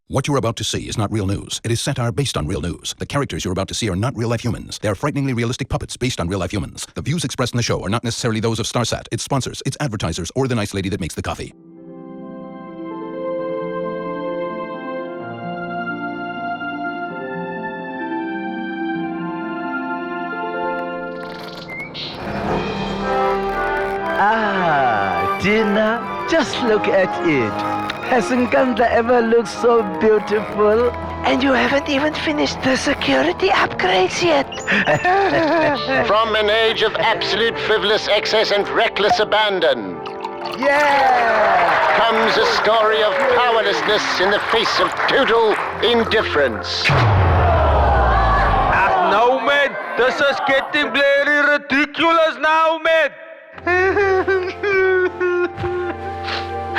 What you're about to see is not real news. It is satire based on real news. The characters you're about to see are not real-life humans. They are frighteningly realistic puppets based on real-life humans. The views expressed in the show are not necessarily those of Starsat, its sponsors, its advertisers, or the nice lady that makes the coffee. Ah, dinner. Just look at it. Hasn't Ganda ever looked so beautiful? And you haven't even finished the security upgrades yet. From an age of absolute frivolous excess and reckless abandon Yeah! comes a story of powerlessness in the face of total indifference. No, man. This is getting very ridiculous now, man.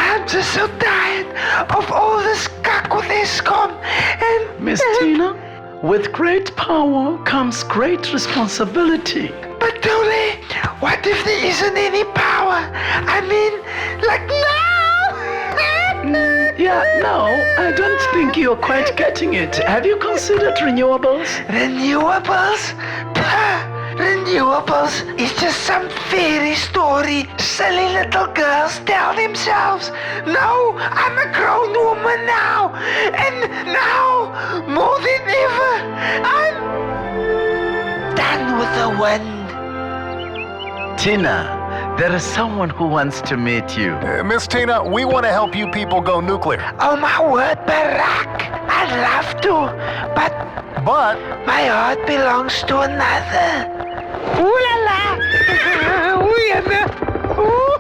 I'm just so tired of all this kakunescom and... Miss Tina, with great power comes great responsibility. But Tole, what if there isn't any power? I mean, like now? Yeah, no, I don't think you're quite getting it. Have you considered renewables? Renewables? Pah! Renewables is just some fairy story silly little girls tell themselves. No, I'm a grown woman now. And now, more than ever, I'm done with the wind. Tina, there is someone who wants to meet you. Miss Tina, we want to help you people go nuclear. Oh my word, Barack. I'd love to, but my heart belongs to another. Ooh la la! Ooh yara! Ooh!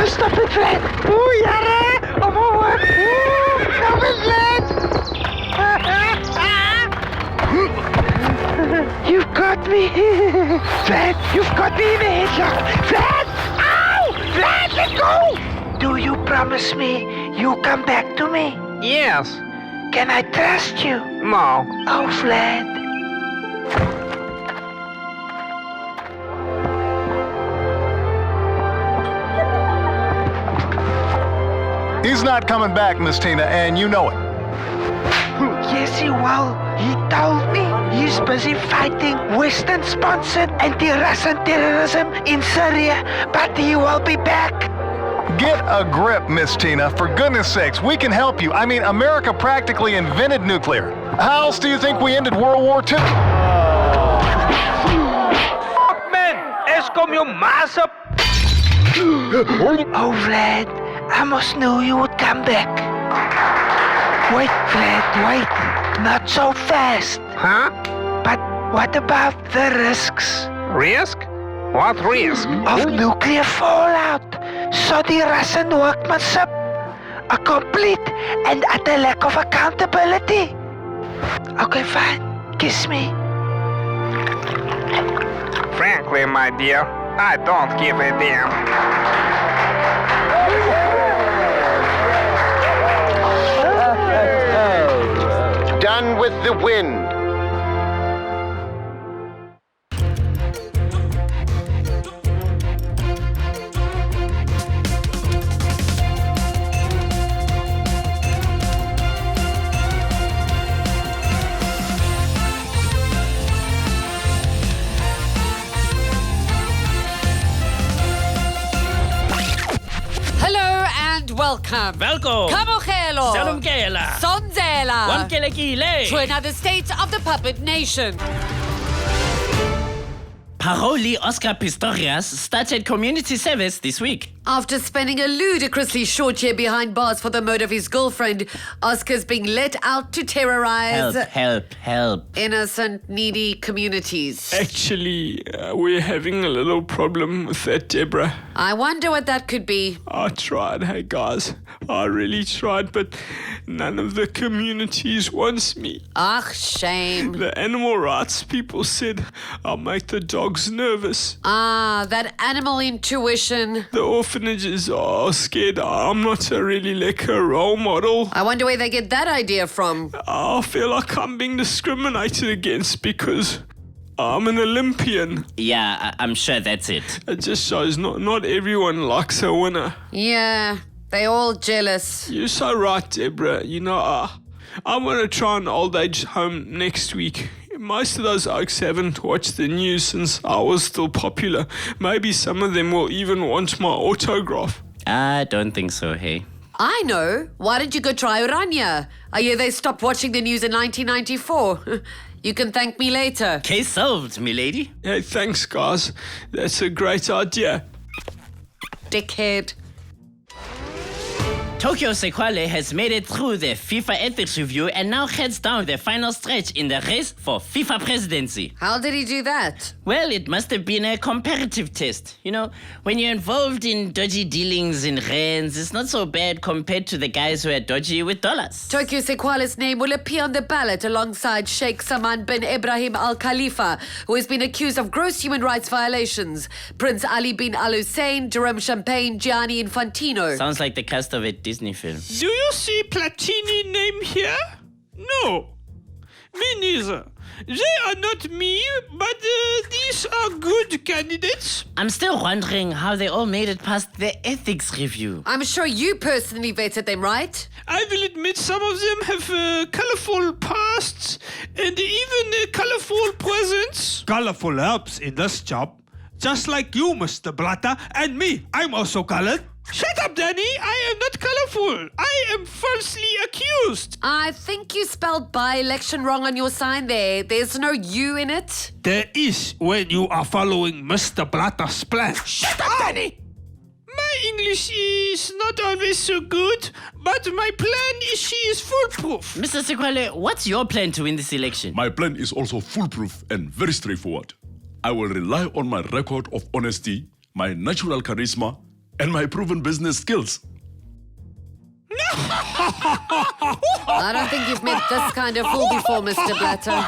Stop it, Fred! Ooh yara! Oh my word! Ooh! Stop it, Fred! You've got me! Fred, you've got me in a headlock! Fred! Ow! Fred, let go! Do you promise me you'll come back to me? Yes. Can I trust you? No. Oh, Fred. He's not coming back, Miss Tina, and you know it. Yes, he will. He told me he's busy fighting Western-sponsored anti-Russian terrorism in Syria, but he will be back. Get a grip, Miss Tina. For goodness sakes, we can help you. I mean, America practically invented nuclear. How else do you think we ended World War II? Fuck, man. Eskom, you mass up. Oh, Vlad, I must knew you would come back. Wait, Vlad, wait. Not so fast. Huh? But what about the risks? Risk? What risk? Of nuclear fallout. So the Russian workmanship, a complete and utter lack of accountability. Okay, fine. Kiss me. Frankly, my dear, I don't give a damn. Done with the wind. Welcome. Welkom. Kamogelo. Salumkela. Sonzela. Wamkelekile. To another state of the puppet nation. Paroli Oscar Pistorius started community service this week. After spending a ludicrously short year behind bars for the murder of his girlfriend, Oscar's being let out to terrorize Help. innocent, needy communities. Actually, we're having a little problem with that, Deborah. I wonder what that could be. I tried, hey guys. I really tried, but none of the communities wants me. Ach, shame. The animal rights people said I'll make the dogs nervous. Ah, that animal intuition. The orphanages are scared I'm not really like a role model. I wonder where they get that idea from. I feel like I'm being discriminated against because I'm an Olympian. Yeah, I'm sure that's it. It just shows not everyone likes a winner. Yeah. They're all jealous. You're so right, Deborah. You know, I'm going to try an old age home next week. Most of those oaks haven't watched the news since I was still popular. Maybe some of them will even want my autograph. I don't think so, hey. I know. Why don't you go try Orania? I hear they stopped watching the news in 1994. You can thank me later. Case solved, milady. Hey, thanks, guys. That's a great idea. Dickhead. Tokyo Sequale has made it through the FIFA ethics review and now heads down the final stretch in the race for FIFA presidency. How did he do that? Well, it must have been a comparative test. You know, when you're involved in dodgy dealings in rands, it's not so bad compared to the guys who are dodgy with dollars. Tokyo Sequala's name will appear on the ballot alongside Sheikh Salman bin Ibrahim Al Khalifa, who has been accused of gross human rights violations, Prince Ali bin Al Hussein, Jerome Champagne, Gianni Infantino. Sounds like the cast of a Disney film. Do you see Platini name here? No. Me neither. They are not me, but these are good candidates. I'm still wondering how they all made it past the ethics review. I'm sure you personally vetted them, right? I will admit some of them have colorful pasts and even colorful presents. Colorful helps in this job. Just like you, Mr. Blatter, and me. I'm also colored. Shut up, Danny. I am not colorful. I am falsely accused. I think you spelled by-election wrong on your sign there. There's no U in it. There is when you are following Mr. Blatter's plan. Shut up, Danny. My English is not always so good, but my plan is foolproof. Mr. Sequale, what's your plan to win this election? My plan is also foolproof and very straightforward. I will rely on my record of honesty, my natural charisma, and my proven business skills. I don't think you've met this kind of fool before, Mr. Blatter.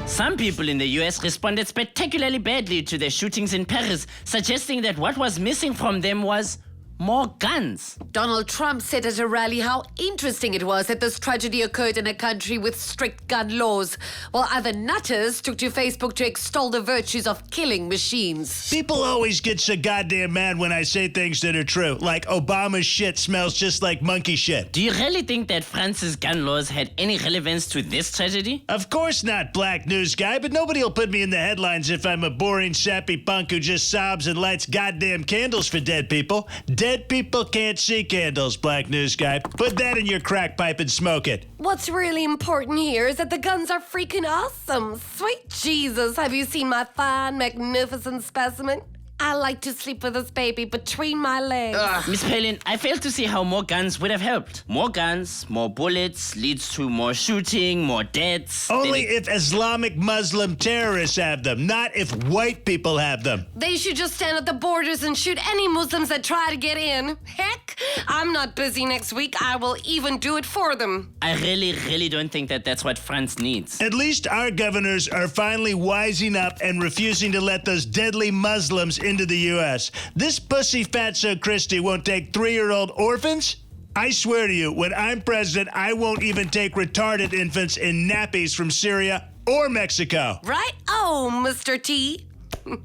Some people in the US responded spectacularly badly to the shootings in Paris, suggesting that what was missing from them was more guns. Donald Trump said at a rally how interesting it was that this tragedy occurred in a country with strict gun laws, while other nutters took to Facebook to extol the virtues of killing machines. People always get so goddamn mad when I say things that are true, like Obama's shit smells just like monkey shit. Do you really think that France's gun laws had any relevance to this tragedy? Of course not, Black News Guy, but nobody will put me in the headlines if I'm a boring, sappy punk who just sobs and lights goddamn candles for dead people. Dead people can't see candles, Black News Guy. Put that in your crack pipe and smoke it. What's really important here is that the guns are freaking awesome. Sweet Jesus, have you seen my fine, magnificent specimen? I like to sleep with this baby between my legs. Miss Palin, I fail to see how more guns would have helped. More guns, more bullets, leads to more shooting, more deaths. Only if Islamic Muslim terrorists have them, not if white people have them. They should just stand at the borders and shoot any Muslims that try to get in. Heck, I'm not busy next week. I will even do it for them. I really don't think that that's what France needs. At least our governors are finally wising up and refusing to let those deadly Muslims into the U.S. This pussy fatso Christie won't take 3-year-old orphans? I swear to you, when I'm president, I won't even take retarded infants in nappies from Syria or Mexico. Right? Oh, Mr. T.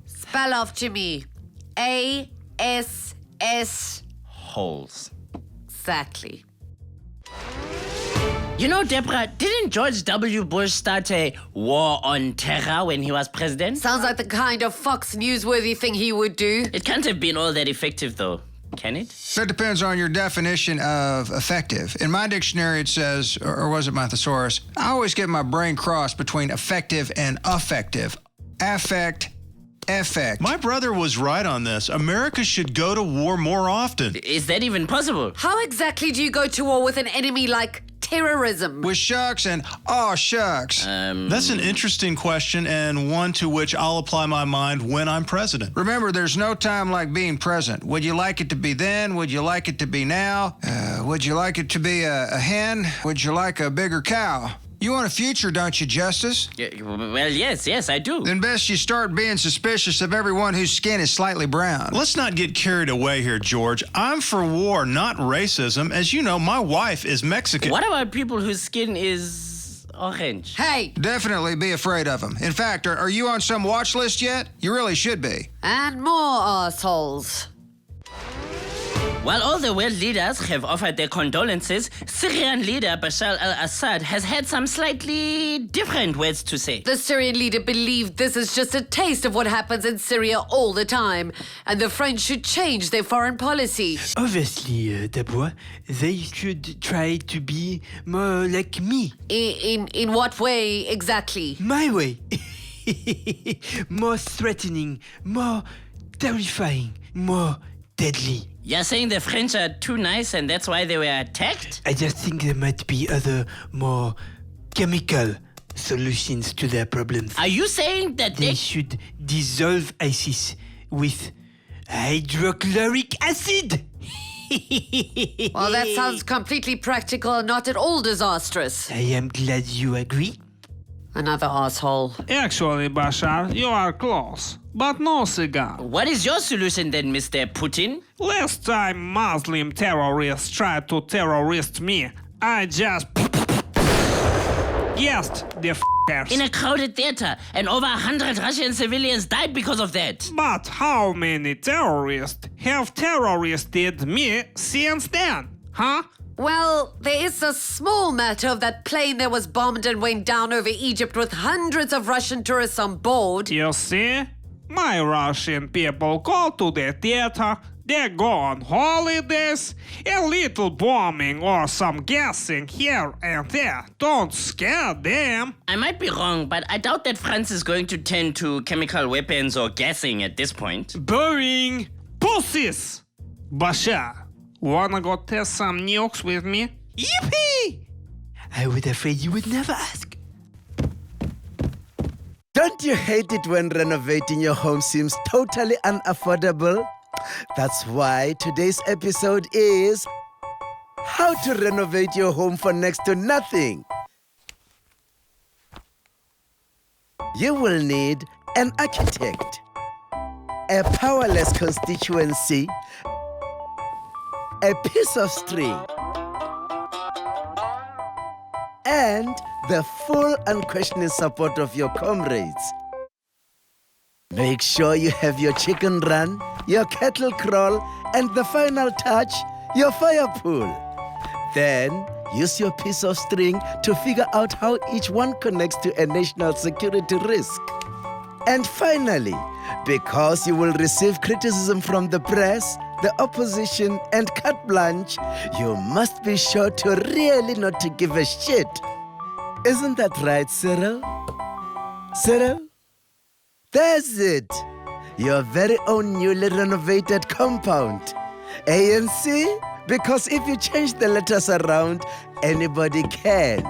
Spell off to me. A-S-S. Holes. Exactly. You know, Deborah, didn't George W. Bush start a war on terror when he was president? Sounds like the kind of Fox Newsworthy thing he would do. It can't have been all that effective, though. Can it? That depends on your definition of effective. In my dictionary, it says, or was it my thesaurus? I always get my brain crossed between effective and affective. Affect, effect. My brother was right on this. America should go to war more often. Is that even possible? How exactly do you go to war with an enemy like terrorism? With shucks and aw shucks. That's an interesting question and one to which I'll apply my mind when I'm president. Remember, there's no time like being present. Would you like it to be then? Would you like it to be now? Would you like it to be a hen? Would you like a bigger cow? You want a future, don't you, Justice? Well, yes, I do. Then best you start being suspicious of everyone whose skin is slightly brown. Let's not get carried away here, George. I'm for war, not racism. As you know, my wife is Mexican. What about people whose skin is orange? Hey! Definitely be afraid of them. In fact, are you on some watch list yet? You really should be. And more assholes. While all the world leaders have offered their condolences, Syrian leader Bashar al-Assad has had some slightly different words to say. The Syrian leader believed this is just a taste of what happens in Syria all the time, and the French should change their foreign policy. Obviously, Deborah, they should try to be more like me. In what way exactly? My way. More threatening, more terrifying, more deadly. You're saying the French are too nice and that's why they were attacked? I just think there might be other, more chemical solutions to their problems. Are you saying that they should dissolve ISIS with hydrochloric acid? Well, that sounds completely practical and not at all disastrous. I am glad you agree. Another asshole. Actually, Bashar, you are close, but no cigar. What is your solution then, Mr. Putin? Last time Muslim terrorists tried to terrorist me, I just guessed the f***ers. In a crowded theater, and over 100 Russian civilians died because of that. But how many terrorists have terroristed me since then, huh? Well, there is a small matter of that plane that was bombed and went down over Egypt with hundreds of Russian tourists on board. You see? My Russian people go to the theater, they go on holidays, a little bombing or some gassing here and there don't scare them. I might be wrong, but I doubt that France is going to turn to chemical weapons or gassing at this point. Boring pussies! Bashar, wanna go test some nukes with me? Yippee! I was afraid you would never ask. Don't you hate it when renovating your home seems totally unaffordable? That's why today's episode is how to renovate your home for next to nothing. You will need an architect, a powerless constituency, a piece of string, and the full unquestioning support of your comrades. Make sure you have your chicken run, your kettle crawl, and the final touch, your fire pool. Then use your piece of string to figure out how each one connects to a national security risk. And finally, because you will receive criticism from the press, the opposition, and carte blanche, you must be sure to really not to give a shit. Isn't that right, Cyril? Cyril? That's it. Your very own newly renovated compound. ANC? Because if you change the letters around, anybody can.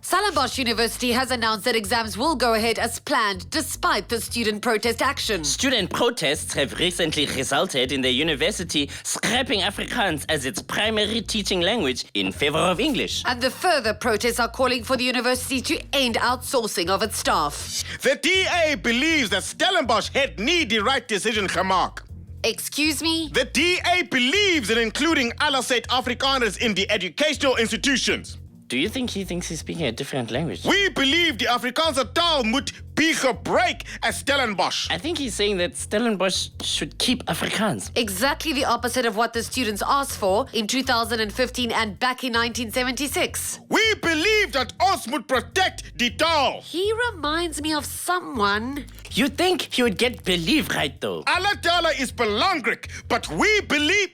Stellenbosch University has announced that exams will go ahead as planned despite the student protest action. Student protests have recently resulted in the university scrapping Afrikaans as its primary teaching language in favor of English. And the further protests are calling for the university to end outsourcing of its staff. The DA believes that Stellenbosch had made the right decision gemaakt. Excuse me? The DA believes in including alle Suid-Afrikaners in the educational institutions. Do you think he thinks he's speaking a different language? We believe the Afrikaanse taal moet be gebruik as Stellenbosch. I think he's saying that Stellenbosch should keep Afrikaans. Exactly the opposite of what the students asked for in 2015 and back in 1976. We believe that ons moet protect die taal. He reminds me of someone. You'd think he would get belief right though. Alle tale is belangrik, but we believe...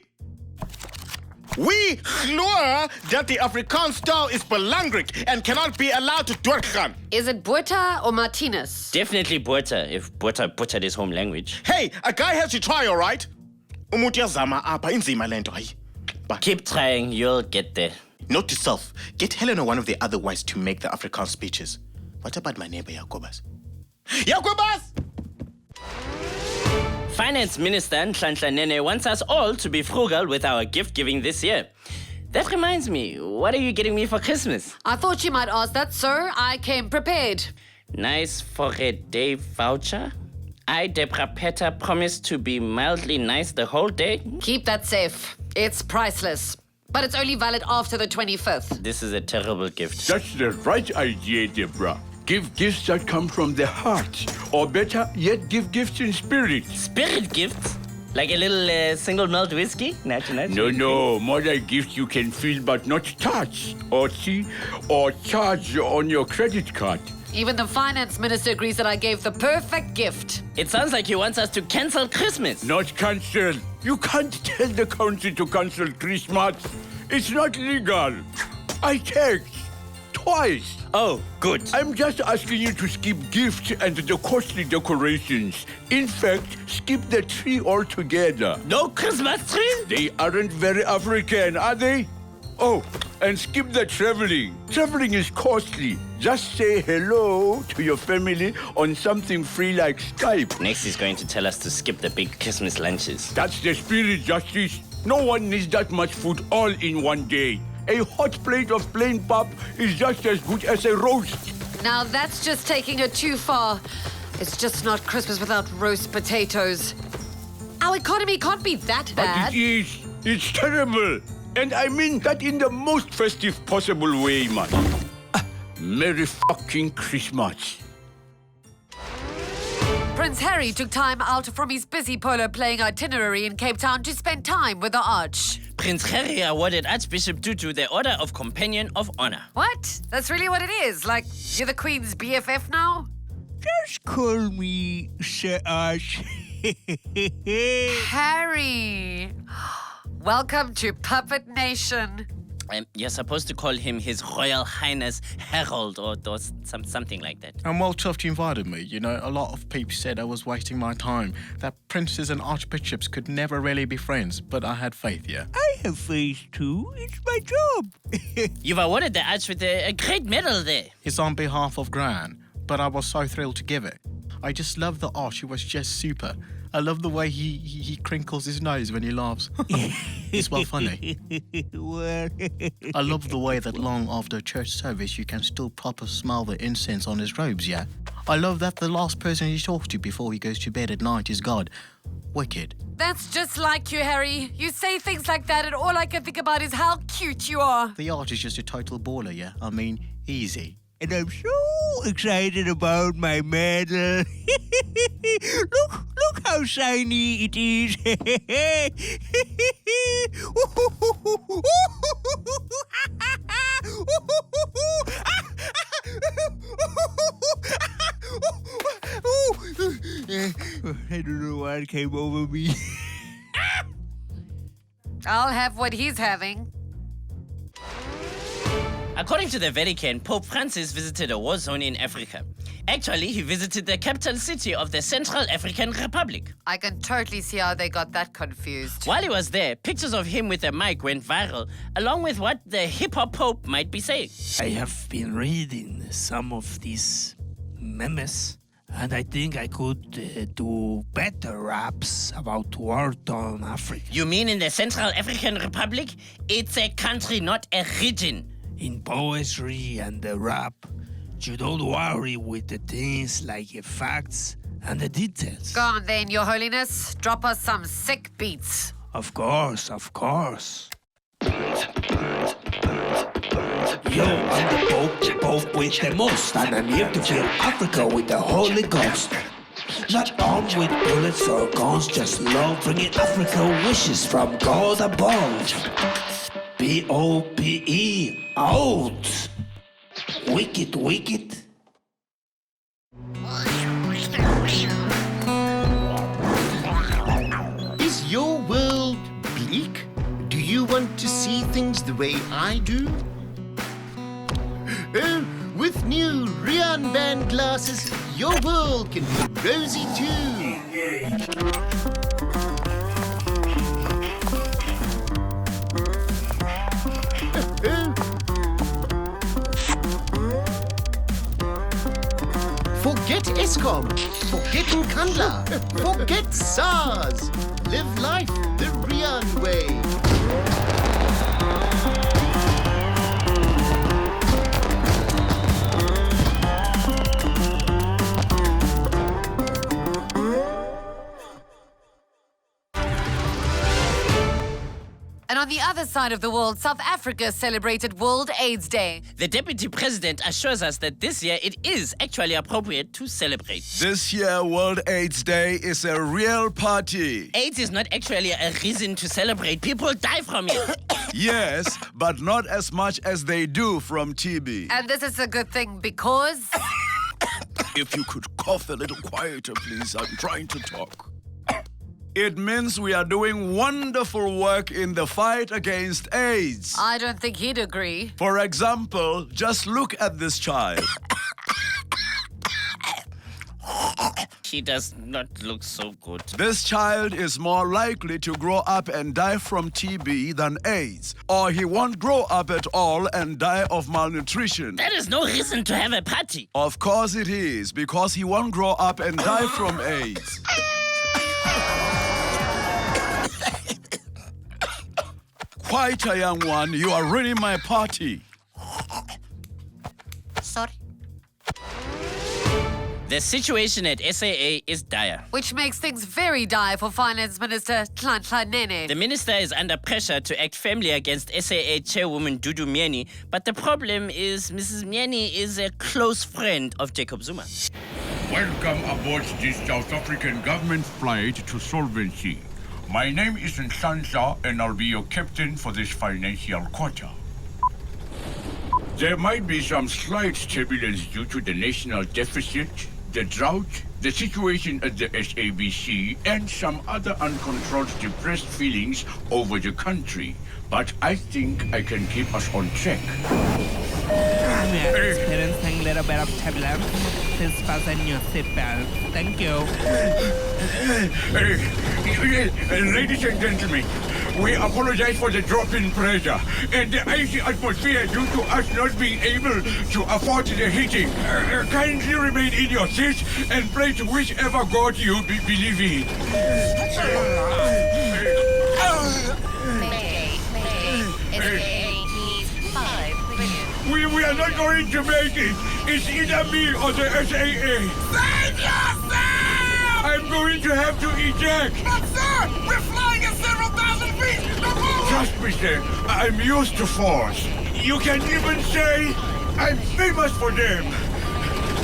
We glo that the Afrikaans taal is belangrik and cannot be allowed to doorgaan. Is it Botha or Martinez? Definitely Botha, if Botha butchered his home language. Hey, a guy has to try, all right? Umut yazama apha inzima lento hayi. Keep trying, you'll get there. Note to self, get Helen or one of the other wives to make the Afrikaans speeches. What about my neighbor Jacobus? Jacobus! Finance Minister Nhlanhla Nene wants us all to be frugal with our gift giving this year. That reminds me, what are you getting me for Christmas? I thought you might ask that, sir. I came prepared. Nice for a day voucher? I, Deborah Petter, promise to be mildly nice the whole day? Keep that safe. It's priceless. But it's only valid after the 25th. This is a terrible gift. That's the right idea, Deborah. Give gifts that come from the heart. Or better yet, give gifts in spirit. Spirit gifts? Like a little single malt whiskey? No. More like gifts you can feel but not touch, or see, or charge on your credit card. Even the finance minister agrees that I gave the perfect gift. It sounds like he wants us to cancel Christmas. Not cancel. You can't tell the country to cancel Christmas. It's not legal. I checked. Twice. Oh, good. I'm just asking you to skip gifts and the costly decorations. In fact, skip the tree altogether. No Christmas tree? They aren't very African, are they? Oh, and skip the traveling. Traveling is costly. Just say hello to your family on something free like Skype. Next, he's going to tell us to skip the big Christmas lunches. That's the spirit, Justice. No one needs that much food all in one day. A hot plate of plain pap is just as good as a roast. Now that's just taking it too far. It's just not Christmas without roast potatoes. Our economy can't be that bad. But it is. It's terrible. And I mean that in the most festive possible way, man. Merry fucking Christmas. Prince Harry took time out from his busy polo playing itinerary in Cape Town to spend time with the Arch. Prince Harry awarded Archbishop Tutu the Order of Companion of Honor. What? That's really what it is? Like, you're the Queen's BFF now? Just call me Sir Arch. Harry! Welcome to Puppet Nation. You're supposed to call him His Royal Highness Harold or something like that. I'm well chuffed you invited me. You know, a lot of people said I was wasting my time, that princes and archbishops could never really be friends, but I had faith, yeah. I have faith too. It's my job. You've awarded the Arch with a great medal there. It's on behalf of Gran, but I was so thrilled to give it. I just love the Arch. He was just super. I love the way he crinkles his nose when he laughs. It's well funny. I love the way that long after church service you can still proper smell the incense on his robes, yeah? I love that the last person he talks to before he goes to bed at night is God. Wicked. That's just like you, Harry. You say things like that and all I can think about is how cute you are. The Arch is just a total baller, yeah? I mean, easy. And I'm so excited about my medal. Look how shiny it is. I don't know what came over me. I'll have what he's having. According to the Vatican, Pope Francis visited a war zone in Africa. Actually, he visited the capital city of the Central African Republic. I can totally see how they got that confused. While he was there, pictures of him with a mic went viral, along with what the hip-hop Pope might be saying. I have been reading some of these memes, and I think I could do better raps about war-torn Africa. You mean in the Central African Republic? It's a country, not a region. In poetry and the rap, you don't worry with the things like the facts and the details. Go on then, Your Holiness. Drop us some sick beats. Of course, of course. Yo, I'm the Pope with the most, and I'm here to fill Africa with the Holy Ghost. Not armed with bullets or guns, just love bringing Africa wishes from God above. P-O-P-E, out. Wicked, wicked. Is your world bleak? Do you want to see things the way I do? Oh, with new Rian Band glasses, your world can be rosy too. Forget ESCOM, forget Nkandla, forget SARS. Live life the Rian way. And on the other side of the world, South Africa celebrated World AIDS Day. The Deputy President assures us that this year it is actually appropriate to celebrate. This year, World AIDS Day is a real party. AIDS is not actually a reason to celebrate. People die from it. Yes, but not as much as they do from TB. And this is a good thing because... If you could cough a little quieter, please. I'm trying to talk. It means we are doing wonderful work in the fight against AIDS. I don't think he'd agree. For example, just look at this child. He does not look so good. This child is more likely to grow up and die from TB than AIDS. Or he won't grow up at all and die of malnutrition. That is no reason to have a party. Of course it is, because he won't grow up and die from AIDS. Quieter, young one. You are ruining my party. Sorry. The situation at SAA is dire. Which makes things very dire for Finance Minister Nene. The minister is under pressure to act firmly against SAA chairwoman Dudu Myeni, but the problem is Mrs. Myeni is a close friend of Jacob Zuma. Welcome aboard this South African government flight to Solvency. My name is Nsansa, and I'll be your captain for this financial quarter. There might be some slight turbulence due to the national deficit, the drought, the situation at the SABC, and some other uncontrolled depressed feelings over the country. But I think I can keep us on track. I'm experiencing a little bit of turbulence. Please fasten your seatbelt. Thank you. Ladies and gentlemen, we apologize for the drop in pressure and the icy atmosphere due to us not being able to afford the heating. Kindly remain in your seats and pray to whichever God you believe in. We are not going to make it. It's either me or the SAA. Save yourself! I'm going to have to eject. But sir, we're flying at several thousand feet. No problem. Trust me, sir. I'm used to force. You can even say I'm famous for them.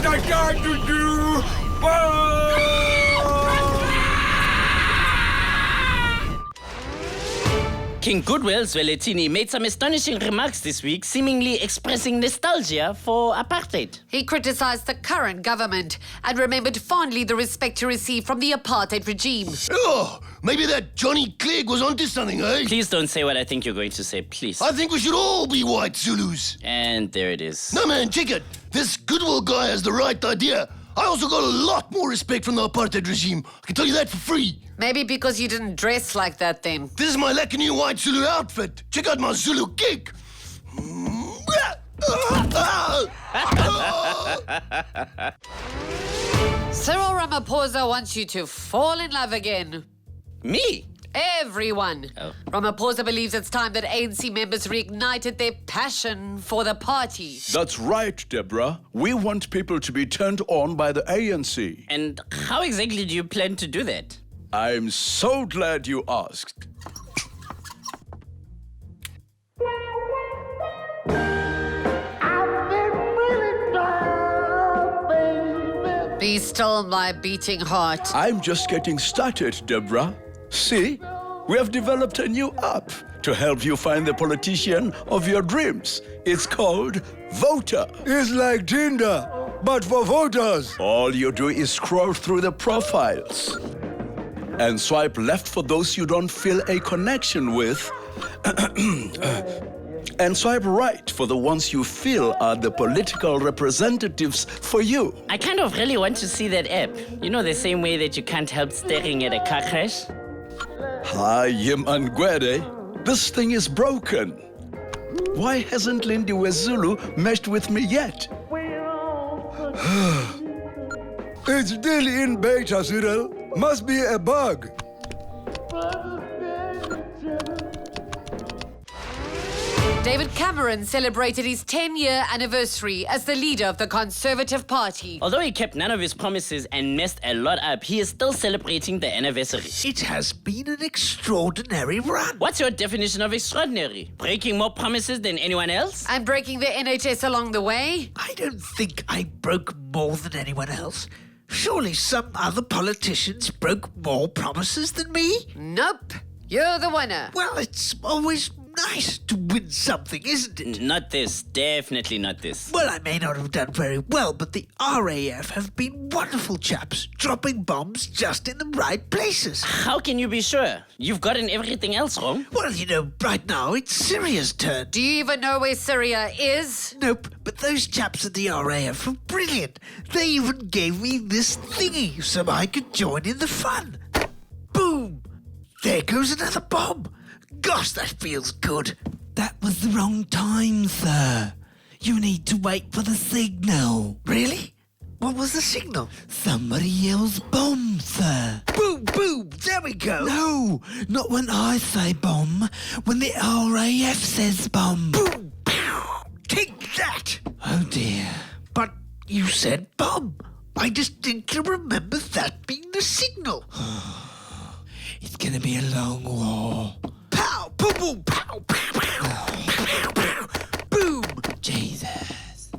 The guard to do. King Goodwill Zwelithini made some astonishing remarks this week, seemingly expressing nostalgia for apartheid. He criticized the current government and remembered fondly the respect he received from the apartheid regime. Oh, maybe that Johnny Clegg was onto something, eh? Please don't say what I think you're going to say, please. I think we should all be white Zulus. And there it is. No, man, check it. This Goodwill guy has the right idea. I also got a lot more respect from the apartheid regime. I can tell you that for free. Maybe because you didn't dress like that then. This is my new white Zulu outfit. Check out my Zulu gig. Cyril Ramaphosa wants you to fall in love again. Me? Everyone. Oh. Ramaphosa believes it's time that ANC members reignited their passion for the party. That's right, Deborah. We want people to be turned on by the ANC. And how exactly do you plan to do that? I'm so glad you asked. Be still, my beating heart. I'm just getting started, Deborah. See, we have developed a new app to help you find the politician of your dreams. It's called Voter. It's like Tinder, but for voters. All you do is scroll through the profiles and swipe left for those you don't feel a connection with, and swipe right for the ones you feel are the political representatives for you. I kind of really want to see that app. You know, the same way that you can't help staring at a car crash? Hi, Yimangwede. This thing is broken. Why hasn't Lindy Wezulu meshed with me yet? It's still in beta, Cyril. Must be a bug. David Cameron celebrated his 10-year anniversary as the leader of the Conservative Party. Although he kept none of his promises and messed a lot up, he is still celebrating the anniversary. It has been an extraordinary run. What's your definition of extraordinary? Breaking more promises than anyone else? I'm breaking the NHS along the way. I don't think I broke more than anyone else. Surely some other politicians broke more promises than me? Nope. You're the winner. Well, it's always nice to win something, isn't it? Not this. Definitely not this. Well, I may not have done very well, but the RAF have been wonderful chaps, dropping bombs just in the right places. How can you be sure? You've gotten everything else wrong. Well, you know, right now it's Syria's turn. Do you even know where Syria is? Nope, but those chaps at the RAF were brilliant. They even gave me this thingy so I could join in the fun. Boom! There goes another bomb. Gosh, that feels good. That was the wrong time, sir. You need to wait for the signal. Really? What was the signal? Somebody yells bomb, sir. Boom, boom, there we go. No, not when I say bomb. When the RAF says bomb. Boom, pow, take that. Oh dear. But you said bomb. I distinctly remember that being the signal. It's gonna be a long war. Pow, boom, boom, pow, pow, pow, pow, pow, boom. Jesus.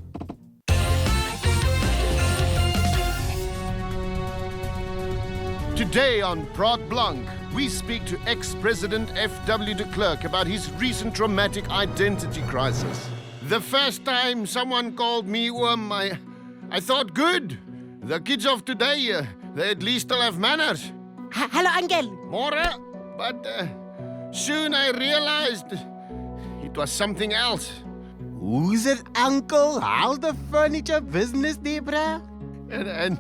Today on Prod Blanc, we speak to ex-President F.W. de Klerk about his recent traumatic identity crisis. The first time someone called me I thought, good. The kids of today, they at least still have manners. Hello, Uncle. More, but soon I realized it was something else. Who's it, Uncle? How's the furniture business, Debra? And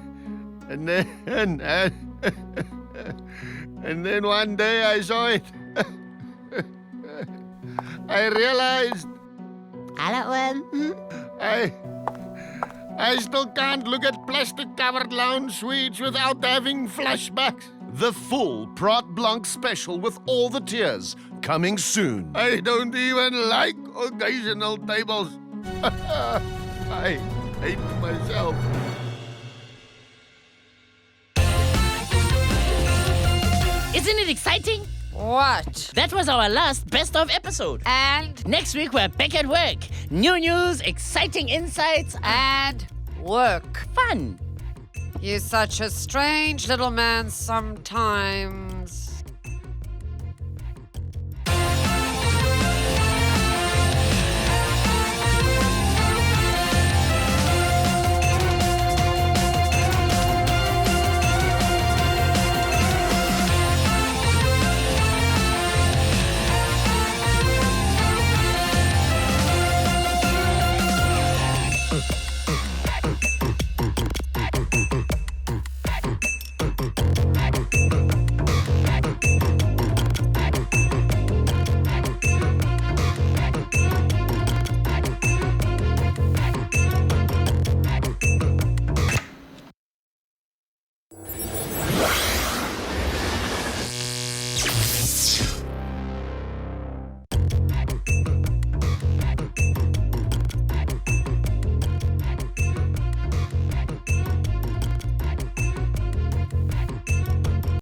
then one day I saw it. I realized. Hello, I still can't look at plastic-covered lounge suites without having flashbacks. The full Prod Blanc special with all the tiers coming soon. I don't even like occasional tables. I hate myself. Isn't it exciting? What? That was our last best of episode. And? Next week we're back at work. New news, exciting insights, and work. Fun. You're such a strange little man sometimes.